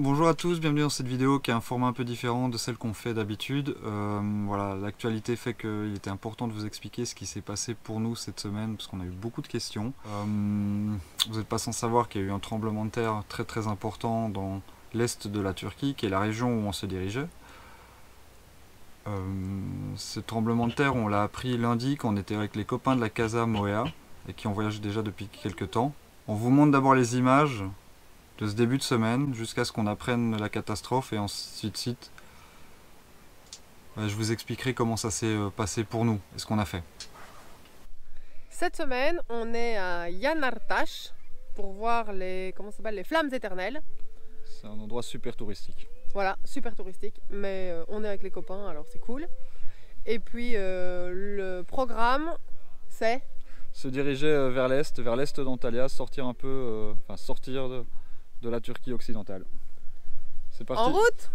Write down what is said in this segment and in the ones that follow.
Bonjour à tous, bienvenue dans cette vidéo qui est un format un peu différent de celle qu'on fait d'habitude. Voilà, l'actualité fait qu'il était important de vous expliquer ce qui s'est passé pour nous cette semaine parce qu'on a eu beaucoup de questions. Vous n'êtes pas sans savoir qu'il y a eu un tremblement de terre très important dans l'est de la Turquie, qui est la région où on se dirigeait. Ce tremblement de terre, on l'a appris lundi quand on était avec les copains de la Casa Moea et qui ont voyagé déjà depuis quelques temps. On vous montre d'abord les images de ce début de semaine jusqu'à ce qu'on apprenne la catastrophe et ensuite je vous expliquerai comment ça s'est passé pour nous et ce qu'on a fait. Cette semaine, on est à Yanartaş pour voir les flammes éternelles. C'est un endroit super touristique. Voilà, super touristique, mais on est avec les copains, alors c'est cool. Et puis le programme, c'est se diriger vers l'est d'Antalya, sortir un peu, sortir de la Turquie occidentale. C'est parti. En route!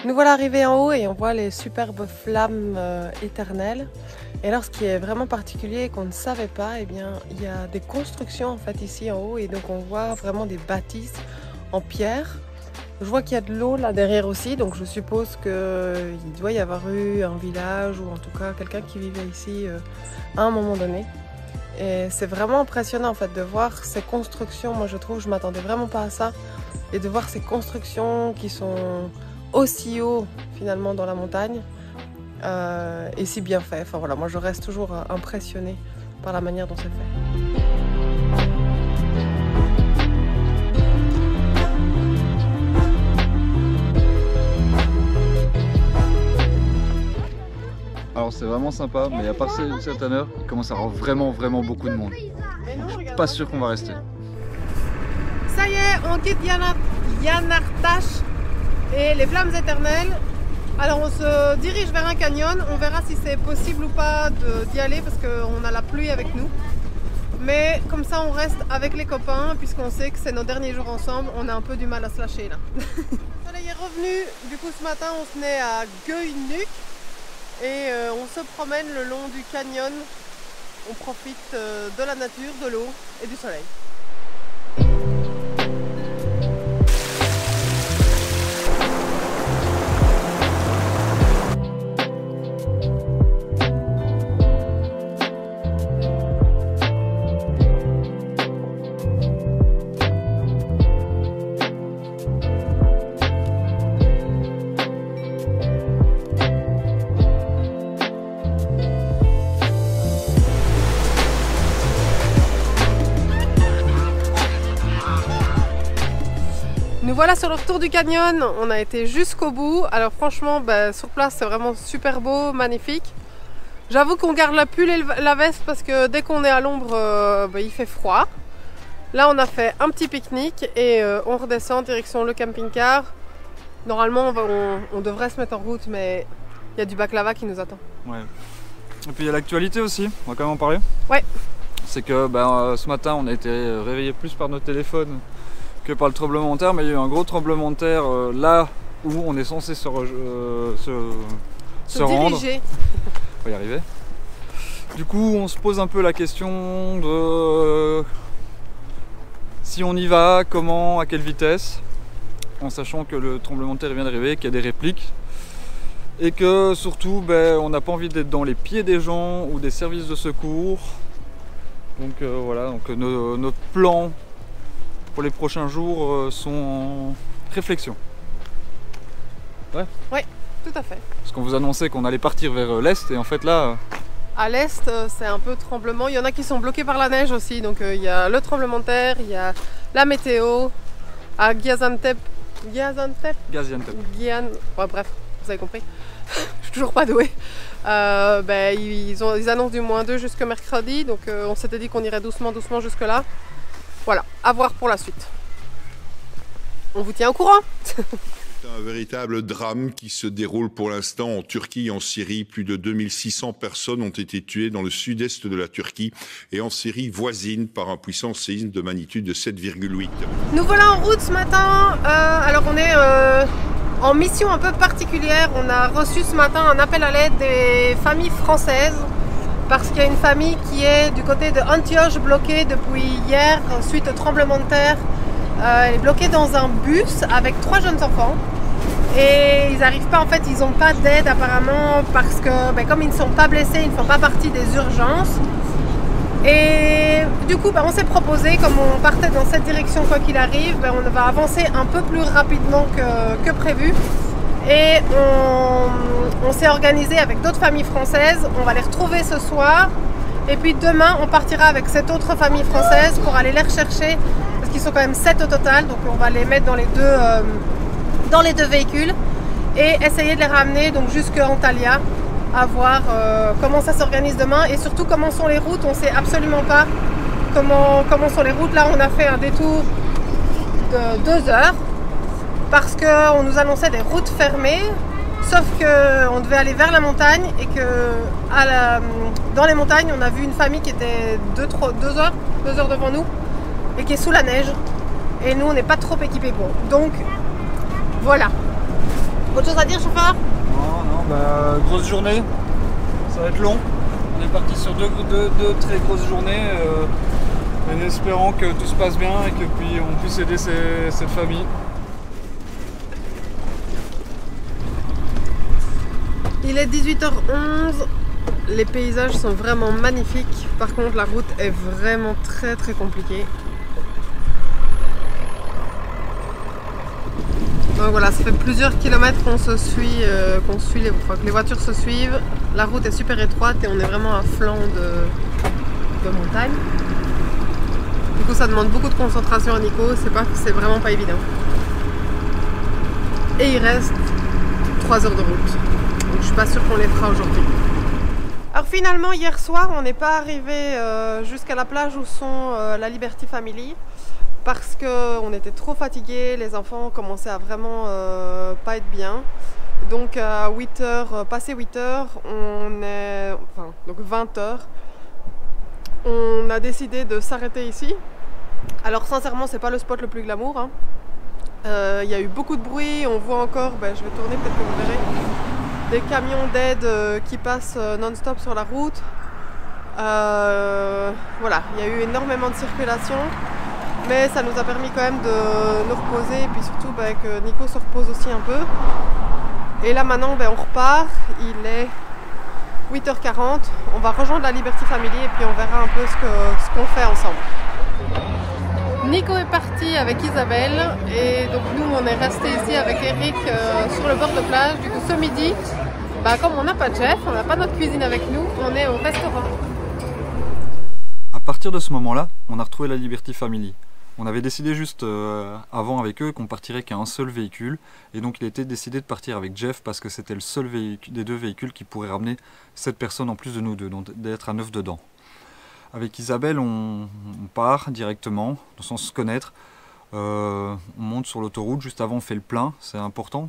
Nous voilà arrivés en haut et on voit les superbes flammes éternelles. Et alors ce qui est vraiment particulier et qu'on ne savait pas, eh bien, il y a des constructions en fait ici en haut et donc on voit vraiment des bâtisses en pierre. Je vois qu'il y a de l'eau là derrière aussi, donc je suppose qu'il doit y avoir eu un village ou en tout cas quelqu'un qui vivait ici à un moment donné. Et c'est vraiment impressionnant en fait de voir ces constructions. Moi je trouve, je m'attendais vraiment pas à ça. Et de voir ces constructions qui sont aussi haut finalement dans la montagne et si bien fait. Enfin voilà, moi je reste toujours impressionnée par la manière dont c'est fait. Alors c'est vraiment sympa, mais à part certaines heures, il commence à y avoir vraiment beaucoup de monde. Pas sûr qu'on va rester. Ça y est, on quitte Yanartaş et les flammes éternelles. Alors on se dirige vers un canyon, on verra si c'est possible ou pas d'y aller parce qu'on a la pluie avec nous. Mais comme ça on reste avec les copains puisqu'on sait que c'est nos derniers jours ensemble, on a un peu du mal à se lâcher là. Le soleil est revenu, du coup ce matin on se met à Göynük et on se promène le long du canyon. On profite de la nature, de l'eau et du soleil. Nous voilà sur le retour du canyon, on a été jusqu'au bout. Alors franchement, sur place c'est vraiment super beau, magnifique. J'avoue qu'on garde la pull et la veste parce que dès qu'on est à l'ombre, il fait froid. Là on a fait un petit pique-nique et on redescend direction le camping-car. Normalement on devrait se mettre en route, mais il y a du baklava qui nous attend. Ouais. Et puis il y a l'actualité aussi, on va quand même en parler. Ouais. C'est que ce matin on a été réveillé plus par notre téléphone que par le tremblement de terre, mais il y a eu un gros tremblement de terre là où on est censé se rendre. Diriger. On va y arriver. Du coup, on se pose un peu la question de si on y va, comment, à quelle vitesse, en sachant que le tremblement de terre vient d'arriver, qu'il y a des répliques, et que surtout, on n'a pas envie d'être dans les pieds des gens ou des services de secours. Donc voilà, donc nos plans pour les prochains jours sont en réflexion. Ouais. Ouais, tout à fait. Parce qu'on vous annonçait qu'on allait partir vers l'est et en fait là... À l'est, c'est un peu tremblement. Il y en a qui sont bloqués par la neige aussi. Donc il y a le tremblement de terre, il y a la météo. À Gaziantep. Bref, vous avez compris. Je suis toujours pas douée. Ils annoncent du -2 jusque mercredi. Donc on s'était dit qu'on irait doucement jusque là. Voilà, à voir pour la suite. On vous tient au courant. C'est un véritable drame qui se déroule pour l'instant en Turquie et en Syrie. Plus de 2600 personnes ont été tuées dans le sud-est de la Turquie et en Syrie voisine par un puissant séisme de magnitude de 7,8. Nous voilà en route ce matin. Alors on est en mission un peu particulière. On a reçu ce matin un appel à l'aide des familles françaises parce qu'il y a une famille qui est du côté de Antioche bloquée depuis hier suite au tremblement de terre. Elle est bloquée dans un bus avec 3 jeunes enfants et ils n'arrivent pas, en fait ils n'ont pas d'aide apparemment parce que comme ils ne sont pas blessés, ils ne font pas partie des urgences. Et du coup on s'est proposé, comme on partait dans cette direction quoi qu'il arrive, on va avancer un peu plus rapidement que prévu. Et on s'est organisé avec d'autres familles françaises, on va les retrouver ce soir. Et puis demain on partira avec cette autre famille française pour aller les rechercher, parce qu'ils sont quand même 7 au total, donc on va les mettre dans les deux véhicules et essayer de les ramener donc jusqu'à Antalya, à voir comment ça s'organise demain et surtout comment sont les routes. On ne sait absolument pas comment sont les routes. Là on a fait un détour de 2 heures parce qu'on nous annonçait des routes fermées, sauf qu'on devait aller vers la montagne et que dans les montagnes on a vu une famille qui était 2 heures devant nous et qui est sous la neige, et nous on n'est pas trop équipés pour. Donc voilà. Autre chose à dire, chauffeur? Non, grosse journée, ça va être long. On est parti sur deux très grosses journées, en espérant que tout se passe bien et que puis on puisse aider cette famille. Il est 18h11, les paysages sont vraiment magnifiques. Par contre la route est vraiment très compliquée. Donc voilà, ça fait plusieurs kilomètres qu'on se suit, que les voitures se suivent. La route est super étroite et on est vraiment à flanc de montagne. Du coup ça demande beaucoup de concentration à Nico, c'est vraiment pas évident. Et il reste 3 heures de route. Donc je suis pas sûre qu'on les fera aujourd'hui. Alors finalement hier soir on n'est pas arrivé jusqu'à la plage où sont la Liberty Family, parce qu'on était trop fatigués, les enfants commençaient à vraiment pas être bien. Donc à 8h, passé 8h, donc 20h, on a décidé de s'arrêter ici. Alors sincèrement c'est pas le spot le plus glamour, hein. Y a eu beaucoup de bruit, on voit encore, je vais tourner peut-être que vous verrez, des camions d'aide qui passent non-stop sur la route. Voilà, il y a eu énormément de circulation. Mais ça nous a permis quand même de nous reposer et puis surtout que Nico se repose aussi un peu. Et là maintenant on repart, il est 8h40, on va rejoindre la Liberty Family et puis on verra un peu ce qu'on fait ensemble. Nico est parti avec Isabelle et donc nous on est resté ici avec Eric sur le bord de plage. Du coup ce midi, comme on n'a pas de chef, on n'a pas notre cuisine avec nous, on est au restaurant. À partir de ce moment-là, on a retrouvé la Liberty Family. On avait décidé juste avant avec eux qu'on partirait qu'à un seul véhicule, et donc il était décidé de partir avec Jeff parce que c'était le seul des 2 véhicules qui pourrait ramener 7 personnes en plus de nous 2, donc d'être à 9 dedans. Avec Isabelle on part directement, sans se connaître, on monte sur l'autoroute, juste avant on fait le plein, c'est important.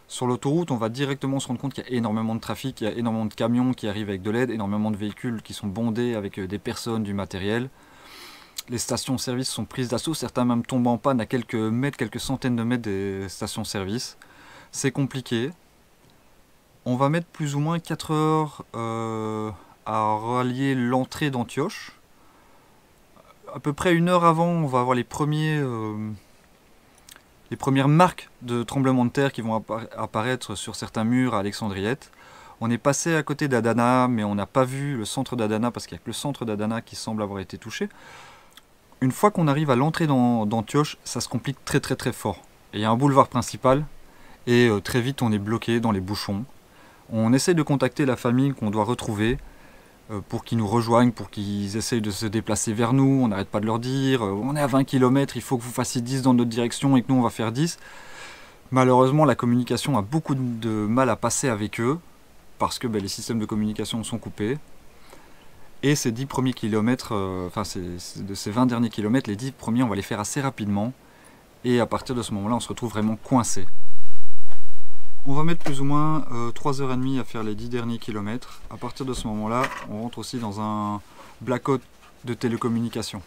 Sur l'autoroute, on va directement se rendre compte qu'il y a énormément de trafic, il y a énormément de camions qui arrivent avec de l'aide, énormément de véhicules qui sont bondés avec des personnes, du matériel. Les stations-service sont prises d'assaut, certains même tombent en panne à quelques mètres, quelques centaines de mètres des stations-service. C'est compliqué. On va mettre plus ou moins 4 heures à rallier l'entrée d'Antioche. À peu près 1 heure avant, on va avoir les premières marques de tremblement de terre qui vont apparaître sur certains murs à Alexandriette. On est passé à côté d'Adana, mais on n'a pas vu le centre d'Adana parce qu'il n'y a que le centre d'Adana qui semble avoir été touché. Une fois qu'on arrive à l'entrée d'Antioche, ça se complique très fort. Il y a un boulevard principal et très vite on est bloqué dans les bouchons. On essaie de contacter la famille qu'on doit retrouver pour qu'ils nous rejoignent, pour qu'ils essayent de se déplacer vers nous. On n'arrête pas de leur dire on est à 20 km, il faut que vous fassiez 10 dans notre direction et que nous on va faire 10. Malheureusement la communication a beaucoup de mal à passer avec eux parce que les systèmes de communication sont coupés. Et ces 10 premiers kilomètres, de ces 20 derniers kilomètres, les 10 premiers on va les faire assez rapidement. Et à partir de ce moment-là on se retrouve vraiment coincé. On va mettre plus ou moins 3h30 à faire les 10 derniers kilomètres. À partir de ce moment-là, on rentre aussi dans un blackout de télécommunication.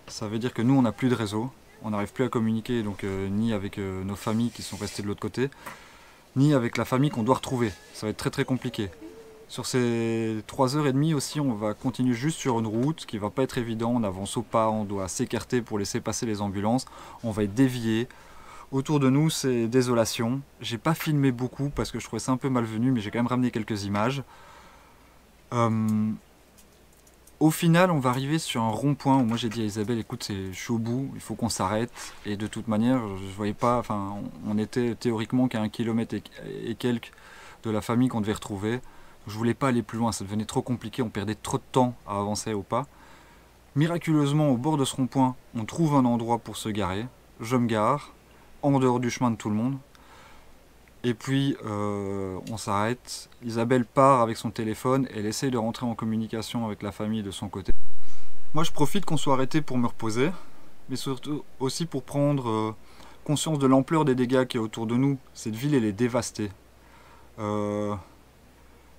Ça veut dire que nous, on n'a plus de réseau, on n'arrive plus à communiquer, donc ni avec nos familles qui sont restées de l'autre côté, ni avec la famille qu'on doit retrouver. Ça va être très très compliqué. Sur ces 3h30 aussi, on va continuer juste sur une route qui va pas être évident. On avance au pas, on doit s'écarter pour laisser passer les ambulances. On va être dévié. Autour de nous, c'est désolation. J'ai pas filmé beaucoup parce que je trouvais ça un peu malvenu, mais j'ai quand même ramené quelques images. Au final, on va arriver sur un rond-point où moi j'ai dit à Isabelle, écoute, je suis au bout, il faut qu'on s'arrête. Et de toute manière, je voyais pas, enfin, on était théoriquement qu'à 1 kilomètre et quelques de la famille qu'on devait retrouver. Je voulais pas aller plus loin, ça devenait trop compliqué, on perdait trop de temps à avancer au pas. Miraculeusement, au bord de ce rond-point, on trouve un endroit pour se garer. Je me gare, en dehors du chemin de tout le monde. Et puis, on s'arrête. Isabelle part avec son téléphone, elle essaye de rentrer en communication avec la famille de son côté. Moi, je profite qu'on soit arrêté pour me reposer, mais surtout aussi pour prendre conscience de l'ampleur des dégâts qu'il y a autour de nous. Cette ville, elle est dévastée.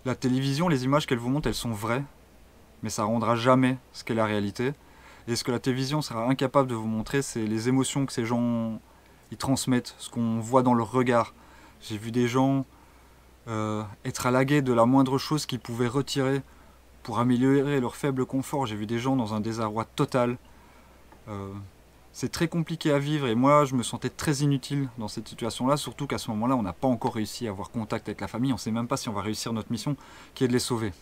La télévision, les images qu'elle vous montre, elles sont vraies, mais ça ne rendra jamais ce qu'est la réalité. Et ce que la télévision sera incapable de vous montrer, c'est les émotions que ces gens ils transmettent, ce qu'on voit dans leur regard. J'ai vu des gens être à la guet de la moindre chose qu'ils pouvaient retirer pour améliorer leur faible confort. J'ai vu des gens dans un désarroi total. C'est très compliqué à vivre et moi je me sentais très inutile dans cette situation-là, surtout qu'à ce moment-là on n'a pas encore réussi à avoir contact avec la famille, on ne sait même pas si on va réussir notre mission qui est de les sauver.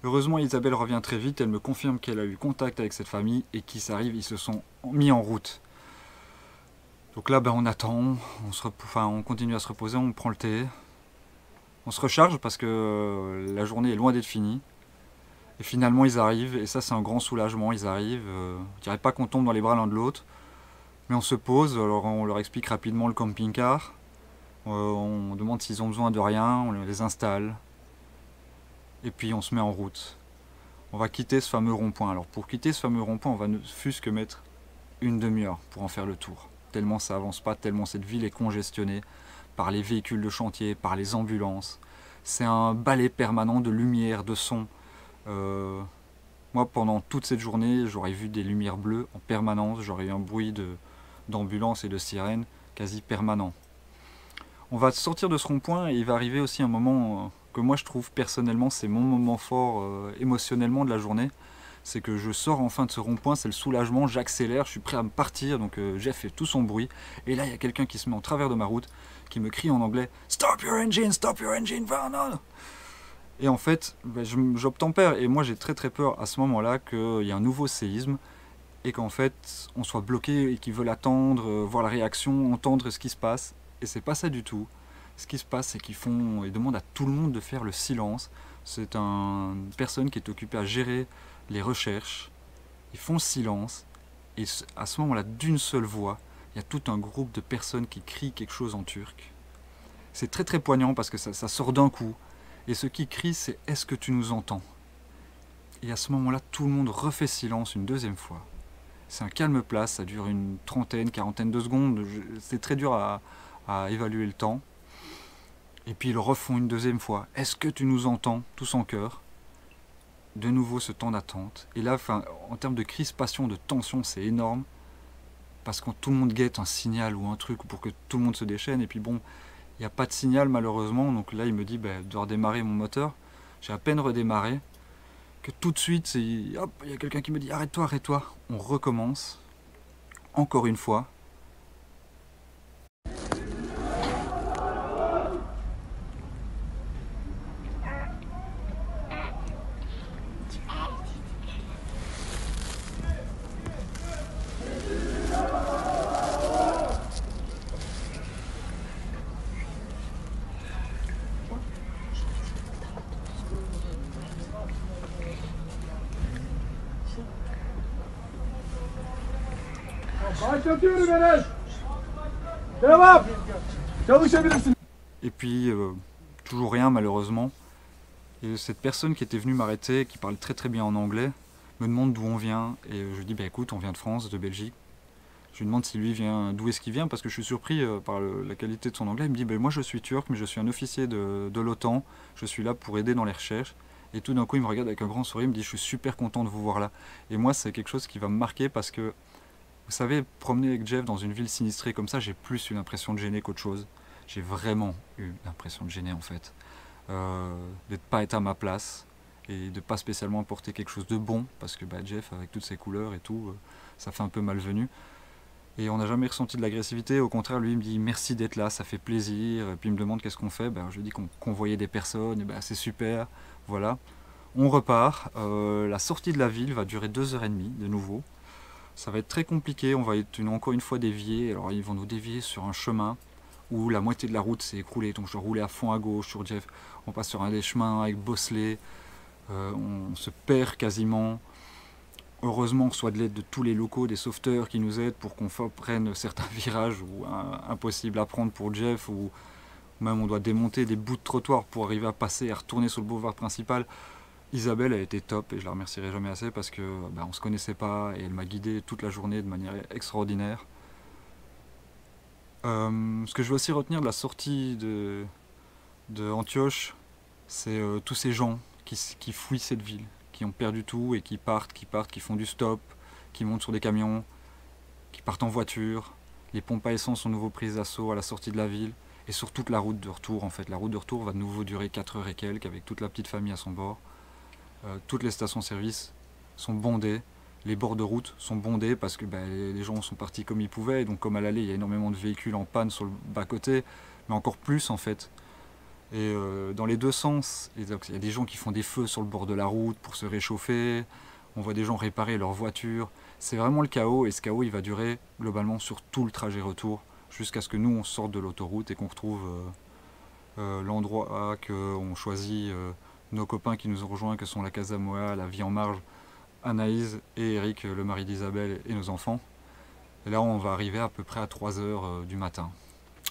Heureusement Isabelle revient très vite, elle me confirme qu'elle a eu contact avec cette famille et qu'ils s'arrivent, ils se sont mis en route. Donc là on attend, on continue à se reposer, on prend le thé, on se recharge parce que la journée est loin d'être finie. Et finalement ils arrivent, et ça c'est un grand soulagement, ils arrivent, je dirais pas qu'on tombe dans les bras l'un de l'autre, mais on se pose, alors on leur explique rapidement le camping-car, on demande s'ils ont besoin de rien, on les installe, et puis on se met en route. On va quitter ce fameux rond-point. Alors pour quitter ce fameux rond-point, on va ne fût-ce que mettre une demi-heure pour en faire le tour. Tellement ça avance pas, tellement cette ville est congestionnée par les véhicules de chantier, par les ambulances. C'est un balai permanent de lumière, de son. Moi pendant toute cette journée j'aurais vu des lumières bleues en permanence, j'aurais eu un bruit d'ambulance et de sirène quasi permanent. On va sortir de ce rond-point et il va arriver aussi un moment que moi je trouve personnellement c'est mon moment fort émotionnellement de la journée. C'est que je sors enfin de ce rond-point, c'est le soulagement, j'accélère, je suis prêt à me partir, donc Jeff fait tout son bruit et là il y a quelqu'un qui se met en travers de ma route qui me crie en anglais « Stop your engine, Vernon !» Et en fait, j'obtempère et moi j'ai très peur à ce moment-là qu'il y ait un nouveau séisme et qu'en fait on soit bloqué et qu'ils veulent attendre, voir la réaction, entendre ce qui se passe. Et c'est pas ça du tout. Ce qui se passe, c'est qu'ils demandent à tout le monde de faire le silence. C'est une personne qui est occupée à gérer les recherches. Ils font silence et à ce moment-là, d'une seule voix, il y a tout un groupe de personnes qui crient quelque chose en turc. C'est très poignant parce que ça sort d'un coup. Et ce qui crie, c'est « Est-ce que tu nous entends ?» Et à ce moment-là, tout le monde refait silence une deuxième fois. C'est un calme place, ça dure une trentaine, quarantaine de secondes. C'est très dur à évaluer le temps. Et puis ils le refont une deuxième fois. « Est-ce que tu nous entends ?» Tous en chœur. De nouveau ce temps d'attente. Et là, en termes de crispation, de tension, c'est énorme. Parce que tout le monde guette un signal ou un truc pour que tout le monde se déchaîne. Et puis bon... Il n'y a pas de signal malheureusement, donc là il me dit je dois redémarrer mon moteur. J'ai à peine redémarré, que tout de suite, il y a quelqu'un qui me dit arrête-toi, arrête-toi. On recommence, encore une fois. Et puis, toujours rien malheureusement. Et cette personne qui était venue m'arrêter, qui parle très bien en anglais, me demande d'où on vient. Et je lui dis, écoute, on vient de France, de Belgique. Je lui demande d'où est-ce qu'il vient, parce que je suis surpris par la qualité de son anglais. Il me dit moi je suis turc, mais je suis un officier de l'OTAN, je suis là pour aider dans les recherches. Et tout d'un coup il me regarde avec un grand sourire, il me dit je suis super content de vous voir là. Et moi c'est quelque chose qui va me marquer parce que, vous savez, promener avec Jeff dans une ville sinistrée comme ça, j'ai plus eu l'impression de gêner qu'autre chose. J'ai vraiment eu l'impression de gêner en fait. De ne pas être à ma place et de pas spécialement apporter quelque chose de bon, parce que Jeff avec toutes ses couleurs et tout, ça fait un peu malvenu. Et on n'a jamais ressenti de l'agressivité, au contraire lui il me dit merci d'être là, ça fait plaisir, et puis il me demande qu'est-ce qu'on fait, je lui dis qu'on convoyait des personnes, et c'est super, voilà. On repart, la sortie de la ville va durer 2h30 de nouveau, ça va être très compliqué, on va être encore une fois dévié, alors ils vont nous dévier sur un chemin où la moitié de la route s'est écroulée, donc je dois rouler à fond à gauche sur Jeff, on passe sur un des chemins avec bosselets, on se perd quasiment. Heureusement, on reçoit de l'aide de tous les locaux, des sauveteurs qui nous aident pour qu'on prenne certains virages ou impossibles à prendre pour Jeff, ou même on doit démonter des bouts de trottoir pour arriver à passer et à retourner sur le boulevard principal. Isabelle a été top et je la remercierai jamais assez parce que on se connaissait pas et elle m'a guidé toute la journée de manière extraordinaire. Ce que je veux aussi retenir de la sortie de Antioche, c'est tous ces gens qui fuient cette ville, qui ont perdu tout et qui partent, qui font du stop, qui montent sur des camions, qui partent en voiture. Les pompes à essence sont nouveau prises d'assaut à la sortie de la ville. Et sur toute la route de retour, en fait. La route de retour va de nouveau durer 4 heures et quelques, avec toute la petite famille à son bord. Toutes les stations-service sont bondées. Les bords de route sont bondés parce que les gens sont partis comme ils pouvaient. Et donc comme à l'aller, il y a énormément de véhicules en panne sur le bas-côté, mais encore plus en fait. Et dans les deux sens, il y a des gens qui font des feux sur le bord de la route pour se réchauffer, on voit des gens réparer leur voiture. C'est vraiment le chaos, et ce chaos il va durer globalement sur tout le trajet retour, jusqu'à ce que nous on sorte de l'autoroute et qu'on retrouve l'endroit qu'on choisit, nos copains qui nous ont rejoints, que sont la Casa Moa, la Vie en Marge, Anaïs et Eric, le mari d'Isabelle, et nos enfants. Et là on va arriver à peu près à 3h du matin.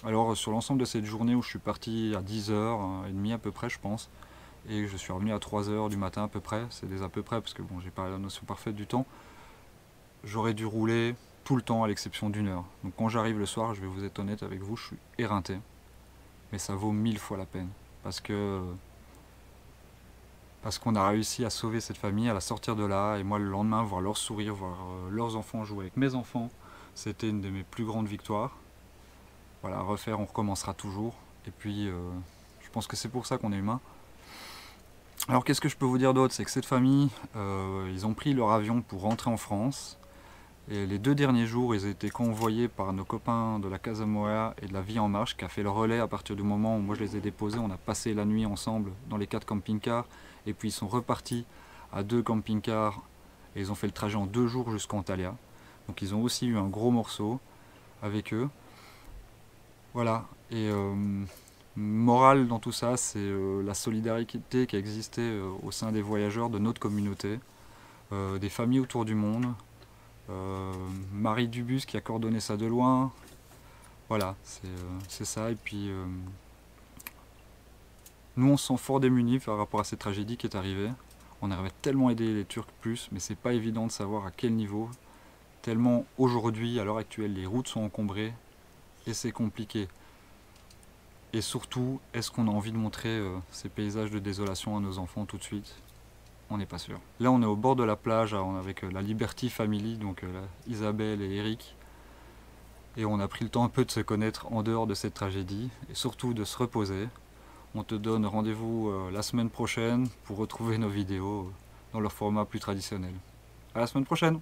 Alors sur l'ensemble de cette journée où je suis parti à 10h30 à peu près je pense, et je suis revenu à 3h du matin à peu près, c'est des à peu près parce que j'ai pas la notion parfaite du temps, j'aurais dû rouler tout le temps à l'exception d'1 heure. Donc quand j'arrive le soir, je vais vous être honnête avec vous, je suis éreinté, mais ça vaut 1000 fois la peine, parce qu'on a réussi à sauver cette famille, à la sortir de là, et moi le lendemain voir leur sourire, voir leurs enfants jouer avec mes enfants, c'était une de mes plus grandes victoires. Voilà, à refaire, on recommencera toujours. Et puis, je pense que c'est pour ça qu'on est humain. Alors, qu'est-ce que je peux vous dire d'autre? C'est que cette famille, ils ont pris leur avion pour rentrer en France. Et les 2 derniers jours, ils ont été convoyés par nos copains de la Casa Moa et de la Vie en Marche, qui a fait le relais à partir du moment où moi je les ai déposés. On a passé la nuit ensemble dans les 4 camping-cars. Et puis, ils sont repartis à 2 camping-cars. Et ils ont fait le trajet en 2 jours jusqu'à Antalya. Donc, ils ont aussi eu un gros morceau avec eux. Voilà, et morale dans tout ça, c'est la solidarité qui a existé au sein des voyageurs de notre communauté, des familles autour du monde, Marie Dubus qui a coordonné ça de loin, voilà, c'est ça, et puis nous on se sent fort démunis par rapport à cette tragédie qui est arrivée, on aimerait tellement aider les Turcs plus, mais c'est pas évident de savoir à quel niveau, tellement aujourd'hui, à l'heure actuelle, les routes sont encombrées, et c'est compliqué. Et surtout, est-ce qu'on a envie de montrer ces paysages de désolation à nos enfants tout de suite? On n'est pas sûr. Là, on est au bord de la plage avec la Liberty Family, donc Isabelle et Eric. Et on a pris le temps un peu de se connaître en dehors de cette tragédie, et surtout de se reposer. On te donne rendez-vous la semaine prochaine pour retrouver nos vidéos dans leur format plus traditionnel. À la semaine prochaine!